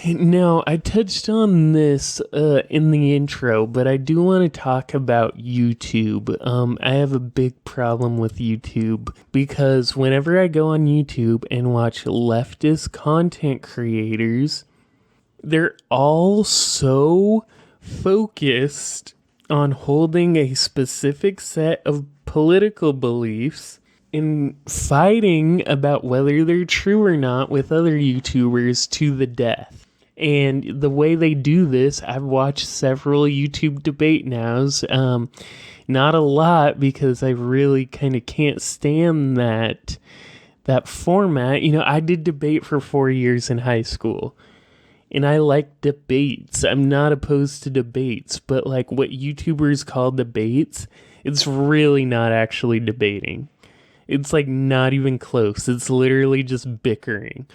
Now, I touched on this in the intro, but I do want to talk about YouTube. I have a big problem with YouTube because whenever I go on YouTube and watch leftist content creators, they're all so focused on holding a specific set of political beliefs and fighting about whether they're true or not with other YouTubers to the death. And the way they do this, I've watched several YouTube debate nows. Not a lot because I really kind of can't stand that format. You know, I did debate for 4 years in high school. And I like debates. I'm not opposed to debates. But like what YouTubers call debates, it's really not actually debating. It's like not even close. It's literally just bickering.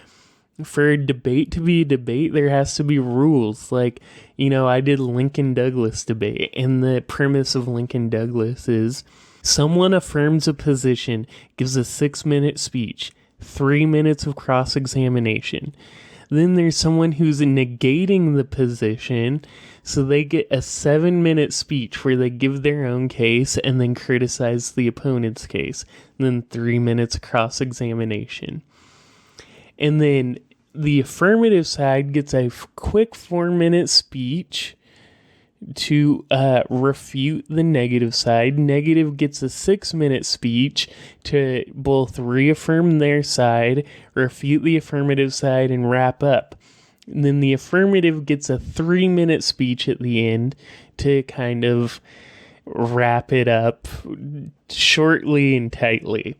For a debate to be a debate, there has to be rules. Like, you know, I did Lincoln Douglas debate, and the premise of Lincoln Douglas is someone affirms a position, gives a 6-minute speech, 3 minutes of cross-examination. Then there's someone who's negating the position, so they get a 7-minute speech where they give their own case and then criticize the opponent's case. And then 3 minutes of cross-examination. And then the affirmative side gets a quick 4-minute speech to refute the negative side. Negative gets a 6-minute speech to both reaffirm their side, refute the affirmative side, and wrap up. And then the affirmative gets a 3-minute speech at the end to kind of wrap it up shortly and tightly.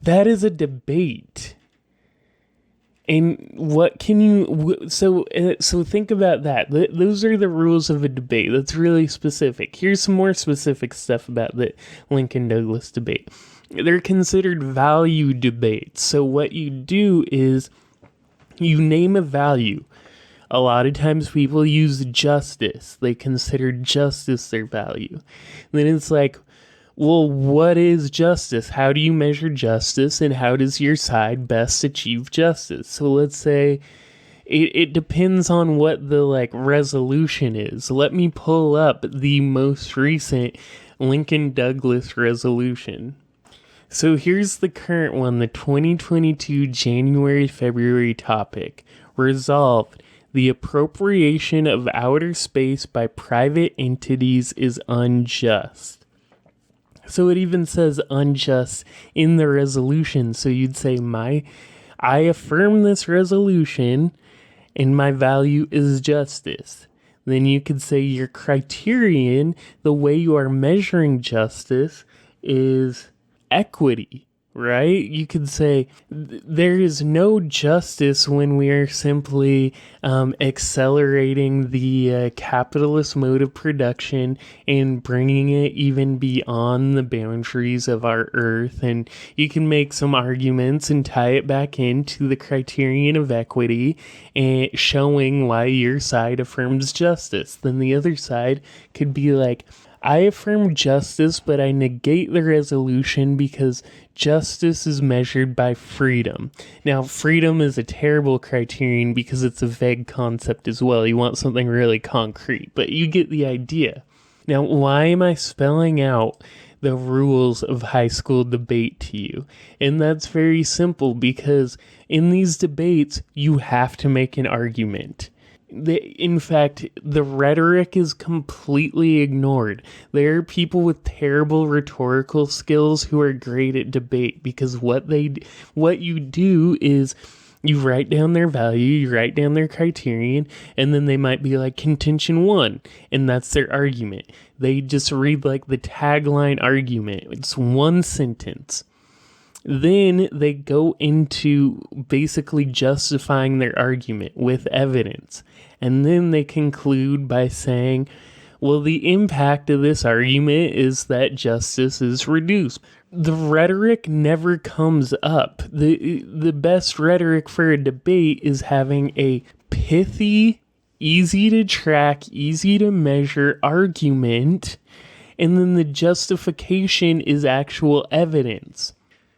That is a debate. And what can you, so think about that. Those are the rules of a debate. That's really specific. Here's some more specific stuff about the Lincoln Douglas debate. They're considered value debates. So what you do is you name a value. A lot of times people use justice. They consider justice their value. Then it's like, well, what is justice? How do you measure justice, and how does your side best achieve justice? So let's say it depends on what the resolution is. Let me pull up the most recent Lincoln Douglas resolution. So here's the current one, the 2022 January-February topic. Resolved. The appropriation of outer space by private entities is unjust. So it even says unjust in the resolution. So you'd say, I affirm this resolution and my value is justice. Then you could say your criterion, the way you are measuring justice, is equity. Right? You could say there is no justice when we are simply accelerating the capitalist mode of production and bringing it even beyond the boundaries of our earth. And you can make some arguments and tie it back into the criterion of equity and showing why your side affirms justice. Then the other side could be like, I affirm justice, but I negate the resolution because justice is measured by freedom. Now, freedom is a terrible criterion because it's a vague concept as well. You want something really concrete, but you get the idea. Now, why am I spelling out the rules of high school debate to you? And that's very simple, because in these debates, you have to make an argument. In fact, the rhetoric is completely ignored. There are people with terrible rhetorical skills who are great at debate, because what you do is you write down their value, you write down their criterion, and then they might be like contention 1, and that's their argument. They just read like the tagline argument. It's one sentence. Then they go into basically justifying their argument with evidence. And then they conclude by saying, well, the impact of this argument is that justice is reduced. The rhetoric never comes up. The best rhetoric for a debate is having a pithy, easy to track, easy to measure argument, and then the justification is actual evidence.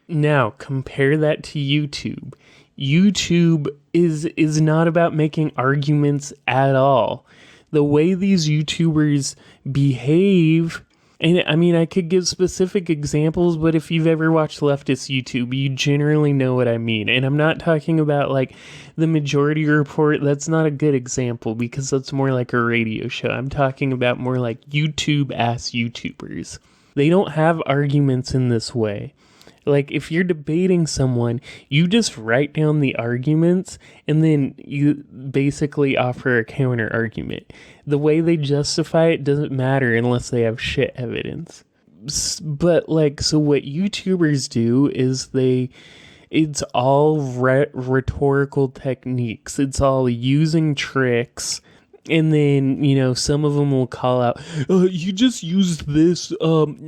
Now, compare that to YouTube. YouTube is not about making arguments at all. The way these YouTubers behave, and I mean, I could give specific examples, but if you've ever watched leftist YouTube, you generally know what I mean. And I'm not talking about like the Majority Report. That's not a good example because that's more like a radio show. I'm talking about more like YouTube-ass YouTubers. They don't have arguments in this way. Like, if you're debating someone, you just write down the arguments and then you basically offer a counter argument. The way they justify it doesn't matter unless they have shit evidence. But, like, so what YouTubers do is it's all rhetorical techniques. It's all using tricks. And then, you know, some of them will call out, you just used this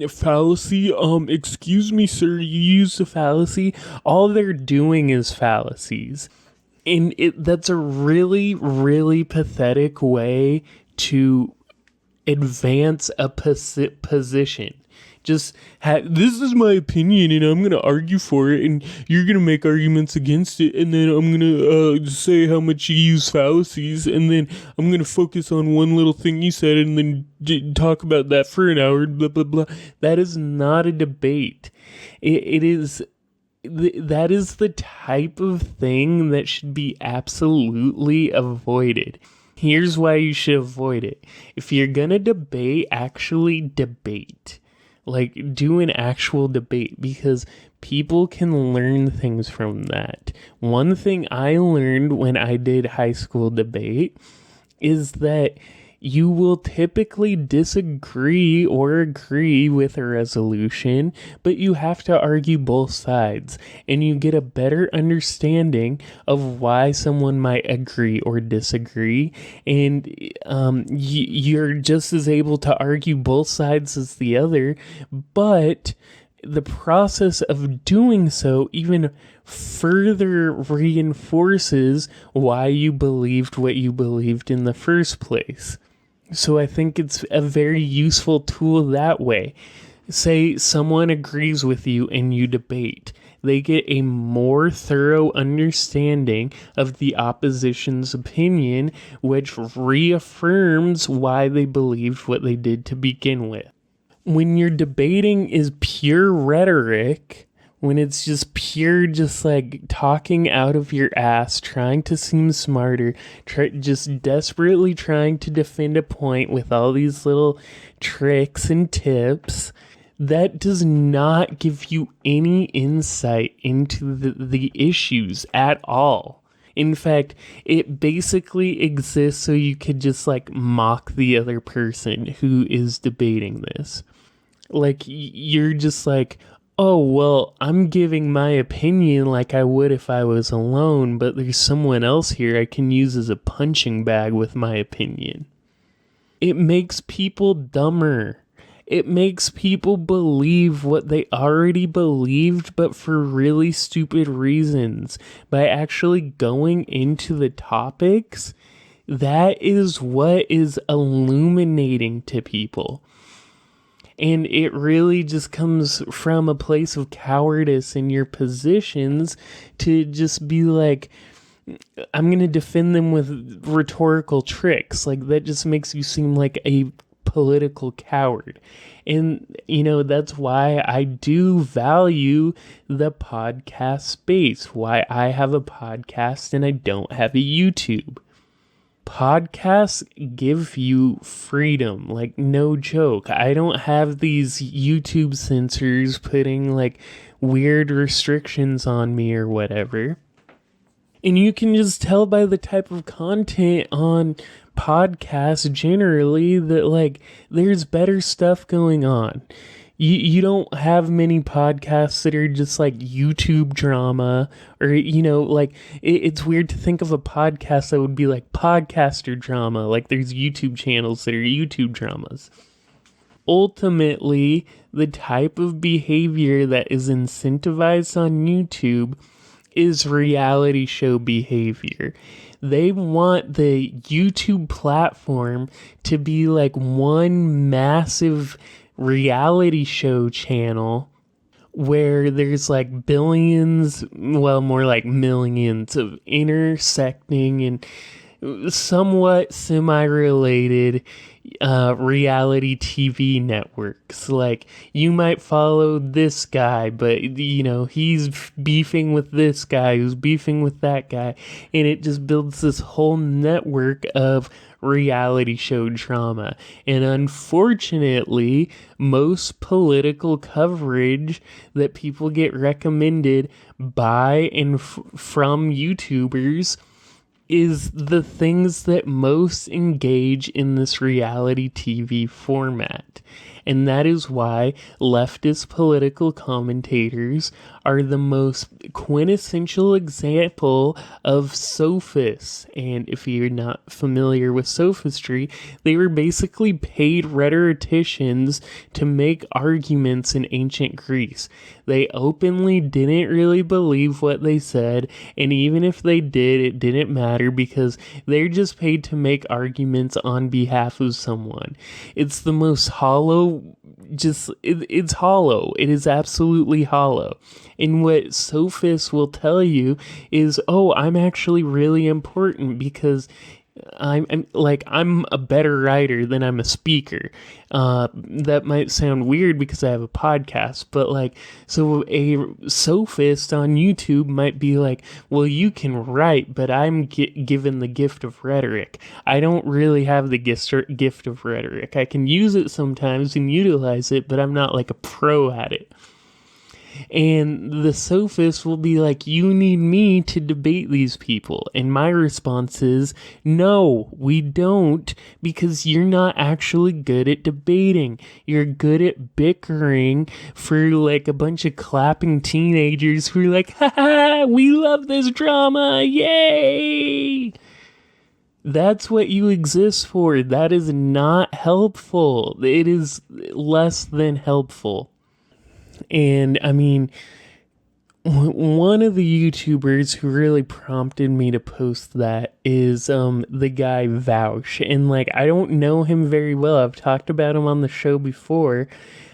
fallacy. Excuse me, sir, you used a fallacy. All they're doing is fallacies. And that's a really, really pathetic way to advance a position. Just this is my opinion and I'm going to argue for it and you're going to make arguments against it and then I'm going to say how much you use fallacies and then I'm going to focus on one little thing you said and then talk about that for an hour, blah, blah, blah. That is not a debate. That is the type of thing that should be absolutely avoided. Here's why you should avoid it. If you're going to debate, actually debate. Like, do an actual debate because people can learn things from that. One thing I learned when I did high school debate is that you will typically disagree or agree with a resolution, but you have to argue both sides, and you get a better understanding of why someone might agree or disagree, and you're just as able to argue both sides as the other, but the process of doing so even further reinforces why you believed what you believed in the first place. So I think it's a very useful tool that way. Say someone agrees with you and you debate. They get a more thorough understanding of the opposition's opinion, which reaffirms why they believed what they did to begin with. When your debating is pure rhetoric, when it's just pure, just like talking out of your ass, trying to seem smarter, just desperately trying to defend a point with all these little tricks and tips, that does not give you any insight into the issues at all. In fact, it basically exists so you could just like mock the other person who is debating this. Like, you're just like, oh, well, I'm giving my opinion like I would if I was alone, but there's someone else here I can use as a punching bag with my opinion. It makes people dumber. It makes people believe what they already believed, but for really stupid reasons. By actually going into the topics, that is what is illuminating to people. And it really just comes from a place of cowardice in your positions to just be like, I'm going to defend them with rhetorical tricks. Like, that just makes you seem like a political coward. And, you know, that's why I do value the podcast space, why I have a podcast and I don't have a YouTube. Podcasts give you freedom, like no joke. I don't have these YouTube censors putting like weird restrictions on me or whatever. And you can just tell by the type of content on podcasts generally that like there's better stuff going on. You don't have many podcasts that are just like YouTube drama or, you know, like it's weird to think of a podcast that would be like podcaster drama. Like there's YouTube channels that are YouTube dramas. Ultimately, the type of behavior that is incentivized on YouTube is reality show behavior. They want the YouTube platform to be like one massive reality show channel where there's like billions, well, more like millions of intersecting and somewhat semi-related reality TV networks. Like, you might follow this guy, but he's beefing with this guy who's beefing with that guy, and it just builds this whole network of reality show drama. And unfortunately, most political coverage that people get recommended by and from YouTubers is the things that most engage in this reality TV format. And that is why leftist political commentators are the most quintessential example of sophists. And if you're not familiar with sophistry, they were basically paid rhetoricians to make arguments in ancient Greece. They openly didn't really believe what they said, and even if they did, it didn't matter because they're just paid to make arguments on behalf of someone. It's the most hollow, it's hollow. It is absolutely hollow. And what sophists will tell you is, oh, I'm actually really important because I'm a better writer than I'm a speaker. That might sound weird because I have a podcast, but so a sophist on YouTube might be like, well, you can write, but I'm given the gift of rhetoric. I don't really have the gift of rhetoric. I can use it sometimes and utilize it, but I'm not like a pro at it. And the sophists will be like, you need me to debate these people. And my response is, no, we don't, because you're not actually good at debating. You're good at bickering for like a bunch of clapping teenagers who are like, ha ha, we love this drama, yay! That's what you exist for. That is not helpful. It is less than helpful. And I mean, one of the YouTubers who really prompted me to post that is the guy Vaush. And I don't know him very well. I've talked about him on the show before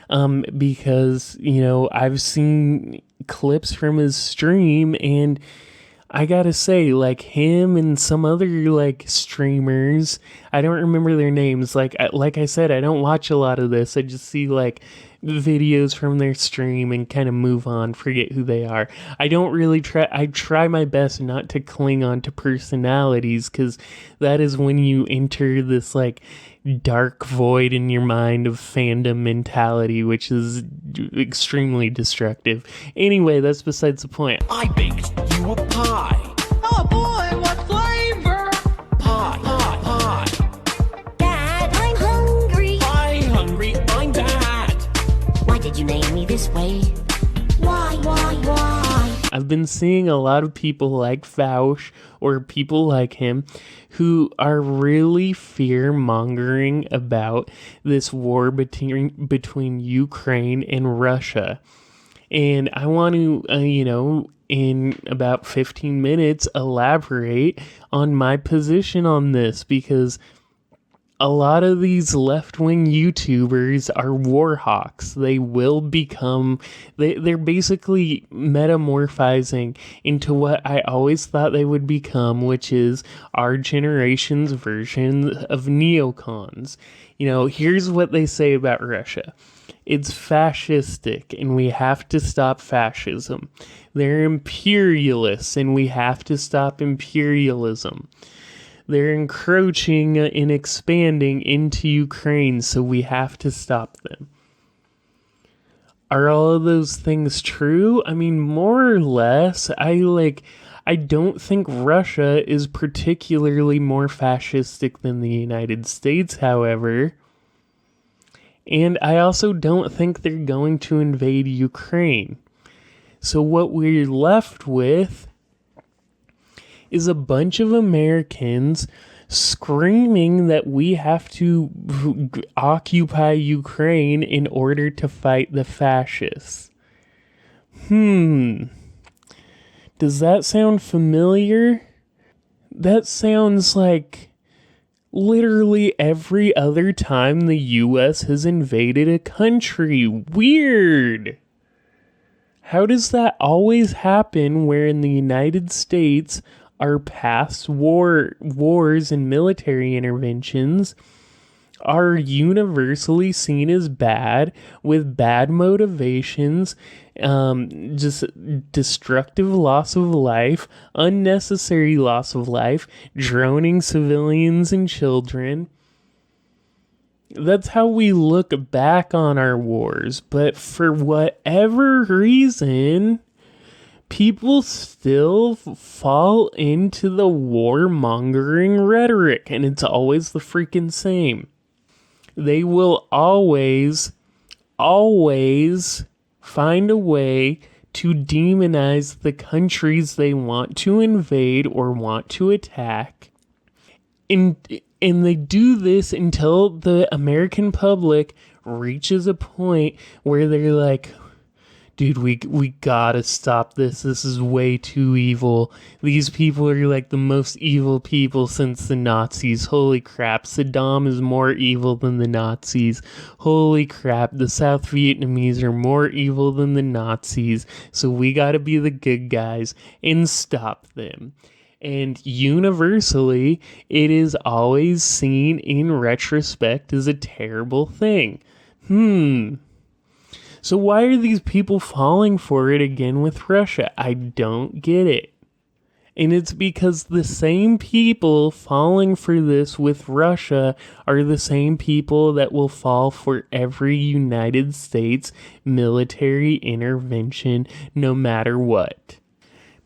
because, I've seen clips from his stream, and I gotta say, him and some other streamers, I don't remember their names. Like I said, I don't watch a lot of this. I just see videos from their stream and kind of move on, forget who they are. I don't really I try my best not to cling on to personalities, because that is when you enter this dark void in your mind of fandom mentality, which is extremely destructive. Anyway, that's besides the point. I baked you a pie. Oh boy, what flavor? Pie. Dad, I'm hungry. I'm bad. Why did you name me this way? Why? I've been seeing a lot of people like Vaush, or people like him, who are really fear-mongering about this war between Ukraine and Russia. And I want to, in about 15 minutes, elaborate on my position on this, because a lot of these left-wing YouTubers are Warhawks. They will become, they're basically metamorphizing into what I always thought they would become, which is our generation's version of neocons. Here's what they say about Russia. It's fascistic, and we have to stop fascism. They're imperialists, and we have to stop imperialism. They're encroaching and expanding into Ukraine, so we have to stop them. Are all of those things true? I mean, more or less. I don't think Russia is particularly more fascistic than the United States, however. And I also don't think they're going to invade Ukraine. So what we're left with is a bunch of Americans screaming that we have to occupy Ukraine in order to fight the fascists. Does that sound familiar? That sounds like literally every other time the US has invaded a country. Weird. How does that always happen where in the United States our past wars and military interventions are universally seen as bad, with bad motivations, just destructive loss of life, unnecessary loss of life, droning civilians and children? That's how we look back on our wars, but for whatever reason, people still fall into the warmongering rhetoric, and it's always the freaking same. They will always find a way to demonize the countries they want to invade or want to attack. And they do this until the American public reaches a point where they're like, dude, we gotta stop this. This is way too evil. These people are like the most evil people since the Nazis. Holy crap, Saddam is more evil than the Nazis. Holy crap, the South Vietnamese are more evil than the Nazis. So we gotta be the good guys and stop them. And universally, it is always seen in retrospect as a terrible thing. So why are these people falling for it again with Russia? I don't get it. And it's because the same people falling for this with Russia are the same people that will fall for every United States military intervention no matter what.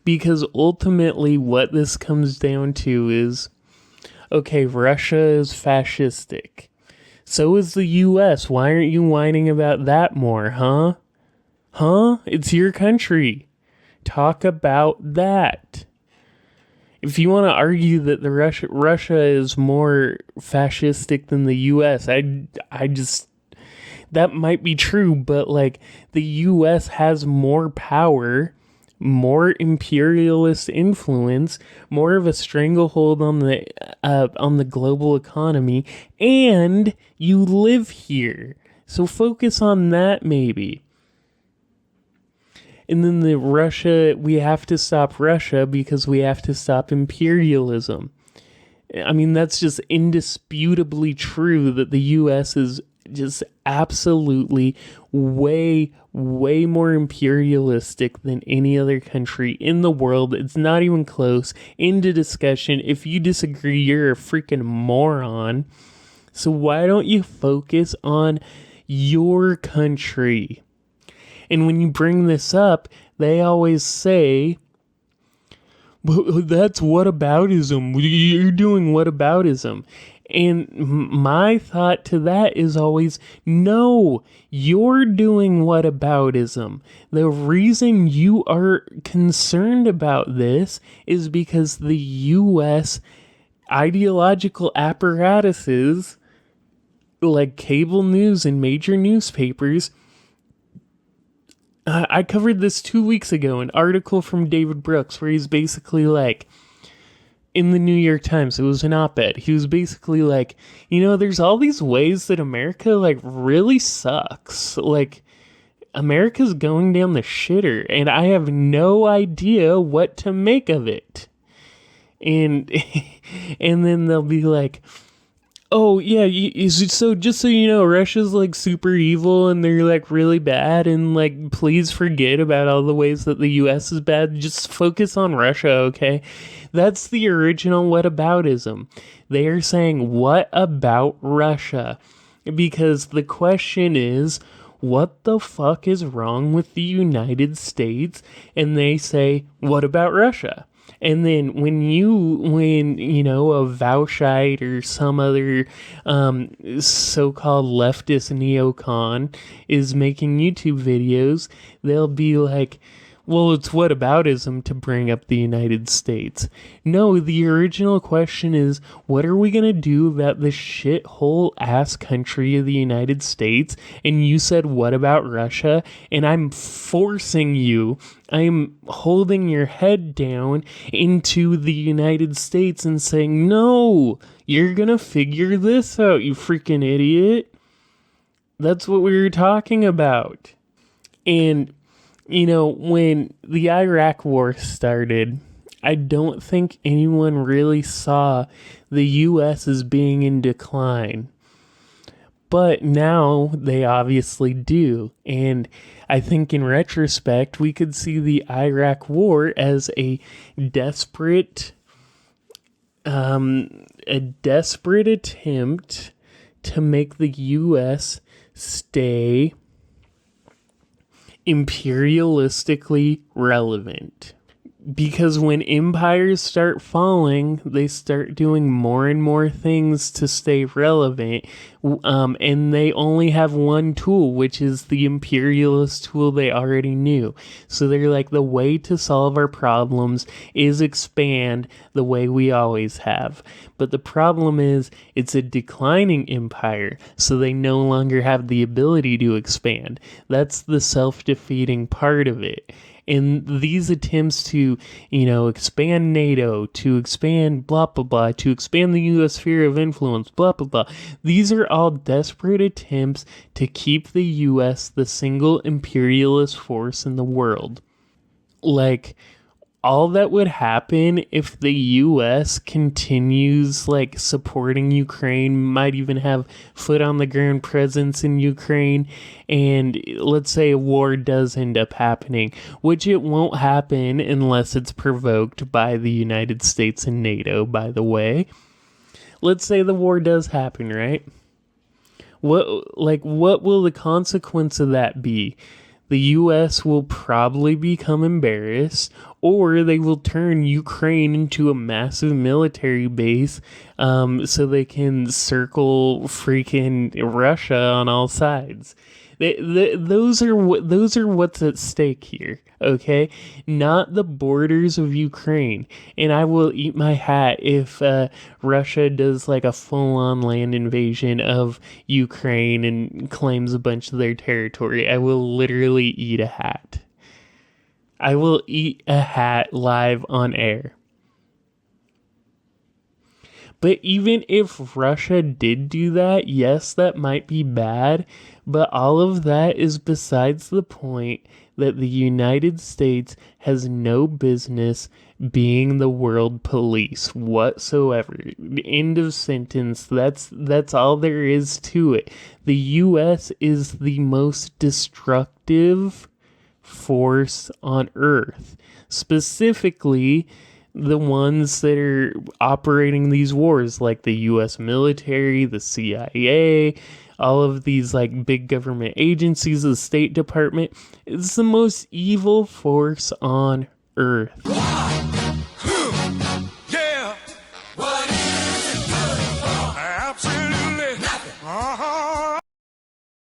Because ultimately what this comes down to is, okay, Russia is fascistic. So is the US. Why aren't you whining about that more, huh? It's your country. Talk about that. If you want to argue that the Russia is more fascistic than the US, I just, that might be true, but like the US has more power, more imperialist influence, more of a stranglehold on the global economy, and you live here. So focus on that maybe. And then we have to stop Russia because we have to stop imperialism. I mean, that's just indisputably true that the US is just absolutely way more imperialistic than any other country in the world. It's not even close. End of discussion. If you disagree, you're a freaking moron. So why don't you focus on your country? And when you bring this up, they always say, well, that's whataboutism. You're doing whataboutism. And my thought to that is always, no, you're doing whataboutism. The reason you are concerned about this is because the U.S. ideological apparatuses, like cable news and major newspapers, I covered this 2 weeks ago, an article from David Brooks, where he's basically like, in the New York Times, it was an op-ed. He was basically like, there's all these ways that America, like, really sucks. Like, America's going down the shitter, and I have no idea what to make of it. And then they'll be like, oh, yeah, so just so you know, Russia's, like, super evil, and they're, like, really bad, and, like, please forget about all the ways that the U.S. is bad. Just focus on Russia, okay? That's the original whataboutism. They are saying, what about Russia? Because the question is, what the fuck is wrong with the United States? And they say, what about Russia? And then when a Vaushite or some other so-called leftist neocon is making YouTube videos, they'll be like, well, it's whataboutism to bring up the United States. No, the original question is, what are we going to do about this shithole ass country of the United States? And you said, what about Russia? And I'm forcing you, I'm holding your head down into the United States and saying, no, you're going to figure this out, you freaking idiot. That's what we were talking about. And when the Iraq War started, I don't think anyone really saw the U.S. as being in decline. But now they obviously do. And I think in retrospect, we could see the Iraq War as a desperate attempt to make the U.S. stay imperialistically relevant. Because when empires start falling, they start doing more and more things to stay relevant, and they only have one tool, which is the imperialist tool they already knew. So they're like, the way to solve our problems is expand the way we always have. But the problem is, it's a declining empire, so they no longer have the ability to expand. That's the self-defeating part of it. And these attempts to, expand NATO, to expand blah, blah, blah, to expand the U.S. sphere of influence, blah, blah, blah. These are all desperate attempts to keep the U.S. the single imperialist force in the world. Like, all that would happen if the U.S. continues, supporting Ukraine, might even have foot on the ground presence in Ukraine, and let's say a war does end up happening, which it won't happen unless it's provoked by the United States and NATO, by the way. Let's say the war does happen, right? What will the consequence of that be? The U.S. will probably become embarrassed, or they will turn Ukraine into a massive military base so they can circle freaking Russia on all sides. Those are what's at stake here, okay? Not the borders of Ukraine. And I will eat my hat if Russia does a full-on land invasion of Ukraine and claims a bunch of their territory. I will literally eat a hat. I will eat a hat live on air. But even if Russia did do that, yes, that might be bad, but all of that is besides the point that the United States has no business being the world police whatsoever. End of sentence. That's all there is to it. The U.S. is the most destructive force on Earth. Specifically, the ones that are operating these wars, like the U.S. military, the CIA, all of these big government agencies, the State Department. It's the most evil force on Earth. Yeah. What is it good for? Absolutely nothing.